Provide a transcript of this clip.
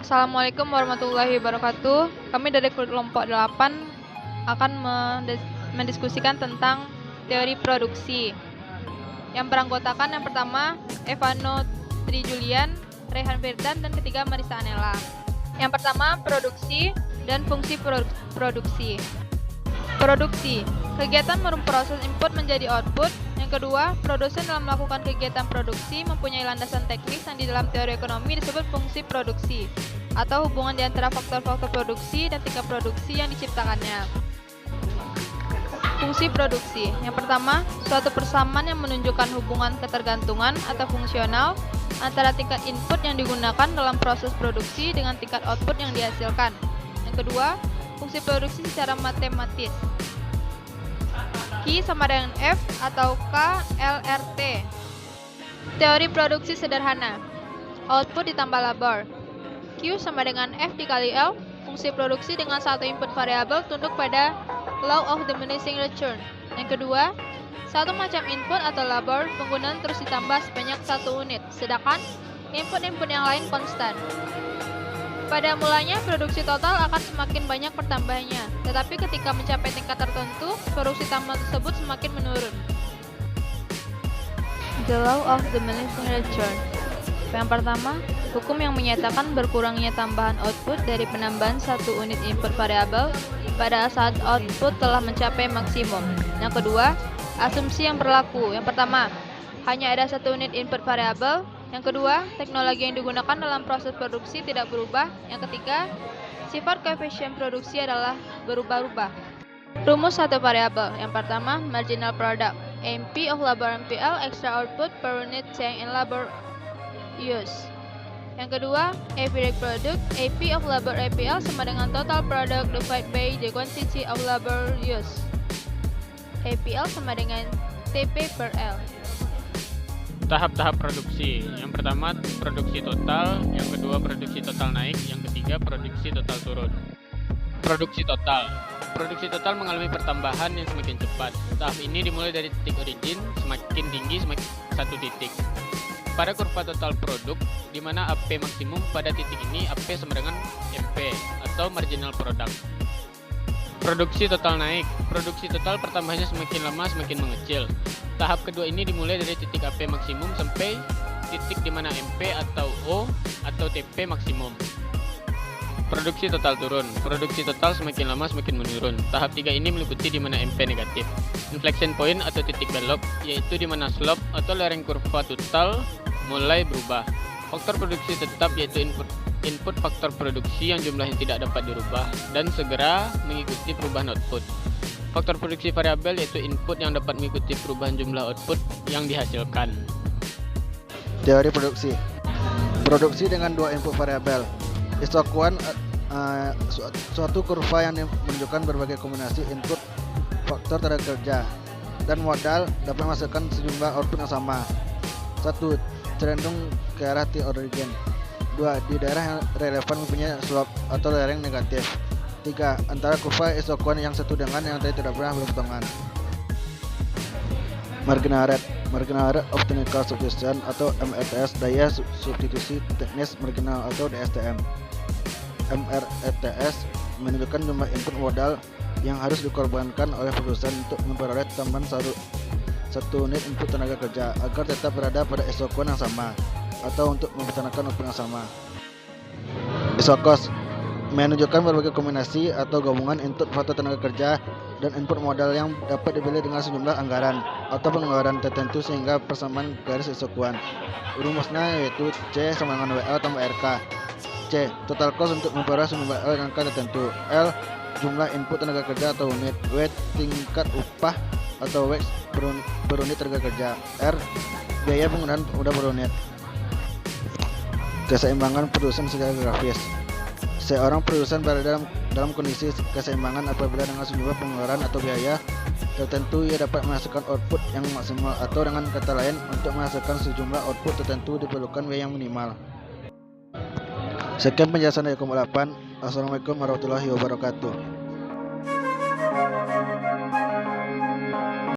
Assalamualaikum warahmatullahi wabarakatuh. Kami dari kelompok 8 akan mendiskusikan tentang teori produksi. Yang beranggotakan yang pertama Evano Trijulian, Rehan Firdan, dan ketiga Marisa Anela. Yang pertama, produksi dan fungsi produksi. Produksi, kegiatan memproses input menjadi output. Yang kedua, produsen dalam melakukan kegiatan produksi mempunyai landasan teknis yang di dalam teori ekonomi disebut fungsi produksi, atau hubungan di antara faktor-faktor produksi dan tingkat produksi yang diciptakannya. Fungsi produksi, yang pertama, suatu persamaan yang menunjukkan hubungan ketergantungan atau fungsional antara tingkat input yang digunakan dalam proses produksi dengan tingkat output yang dihasilkan. Yang kedua, fungsi produksi secara matematis. Q sama dengan F atau K LRT. Teori produksi sederhana. Output ditambah labor. Q sama dengan F dikali L. Fungsi produksi dengan satu input variabel tunduk pada law of diminishing return. Yang kedua, satu macam input atau labor penggunaan terus ditambah sebanyak 1 unit, sedangkan input-input yang lain konstan. Pada mulanya, produksi total akan semakin banyak pertambahannya, tetapi ketika mencapai tingkat tertentu, produksi tambah tersebut semakin menurun. The law of diminishing return. Yang pertama, hukum yang menyatakan berkurangnya tambahan output dari penambahan 1 unit input variabel pada saat output telah mencapai maksimum. Yang kedua, asumsi yang berlaku. Yang pertama, hanya ada 1 unit input variabel. Yang kedua, teknologi yang digunakan dalam proses produksi tidak berubah. Yang ketiga, sifat koefisien produksi adalah berubah-ubah. Rumus satu variabel. Yang pertama, marginal product. MP of labor MPL extra output per unit change in labor use. Yang kedua, average product. AP of labor APL sama dengan total product divided by the quantity of labor use. APL sama dengan TP per L. Tahap-tahap produksi. Yang pertama, produksi total. Yang kedua, produksi total naik. Yang ketiga, produksi total turun. Produksi total. Produksi total mengalami pertambahan yang semakin cepat. Tahap ini dimulai dari titik origin, semakin tinggi semakin satu titik. Pada kurva total produk, di mana AP maksimum pada titik ini AP sama dengan MP atau marginal product. Produksi total naik. Produksi total pertambahannya semakin lama semakin mengecil. Tahap kedua ini dimulai dari titik AP maksimum sampai titik di mana MP atau O atau TP maksimum. Produksi total turun. Produksi total semakin lama semakin menurun. Tahap 3 ini meliputi di mana MP negatif. Inflection point atau titik belok, yaitu di mana slope atau lereng kurva total mulai berubah. Faktor produksi tetap yaitu input faktor produksi yang jumlahnya tidak dapat dirubah dan segera mengikuti perubahan output. Faktor produksi variabel yaitu input yang dapat mengikuti perubahan jumlah output yang dihasilkan. Teori produksi. Produksi dengan 2 input variabel. Isokuan suatu kurva yang menunjukkan berbagai kombinasi input faktor tenaga kerja dan modal dapat menghasilkan sejumlah output yang sama. 1. Cenderung ke arah T origin. 2. Di daerah yang relevan mempunyai slope atau lereng negatif. 3. Antara kurva isokuan yang satu dengan yang tadi tidak pernah berpotongan. Marginal rate. Marginal rate of technical substitution atau MRTS, daya substitusi teknis marginal atau DSTM. MRTS menunjukkan jumlah input modal yang harus dikorbankan oleh produsen untuk memperoleh tambahan satu unit input tenaga kerja agar tetap berada pada isokuan yang sama atau untuk mempertahankan output yang sama. Isokos menunjukkan berbagai kombinasi atau gabungan input faktor tenaga kerja dan input modal yang dapat dipilih dengan sejumlah anggaran atau pengeluaran tertentu sehingga persamaan garis isokuan. Rumusnya yaitu C sama dengan WL tambah RK. C. Total cost untuk memperoleh sejumlah L dengan angka tertentu. L. Jumlah input tenaga kerja atau unit. W. Tingkat upah atau wage per unit tenaga kerja. R. Biaya penggunaan modal per unit. Keseimbangan produsen secara grafis. Seorang produsen berada dalam kondisi keseimbangan apabila dengan sejumlah pengeluaran atau biaya tertentu ia dapat menghasilkan output yang maksimal, atau dengan kata lain untuk menghasilkan sejumlah output tertentu diperlukan biaya yang minimal. Sekian penjelasan dari kelompok 8. Assalamualaikum warahmatullahi wabarakatuh.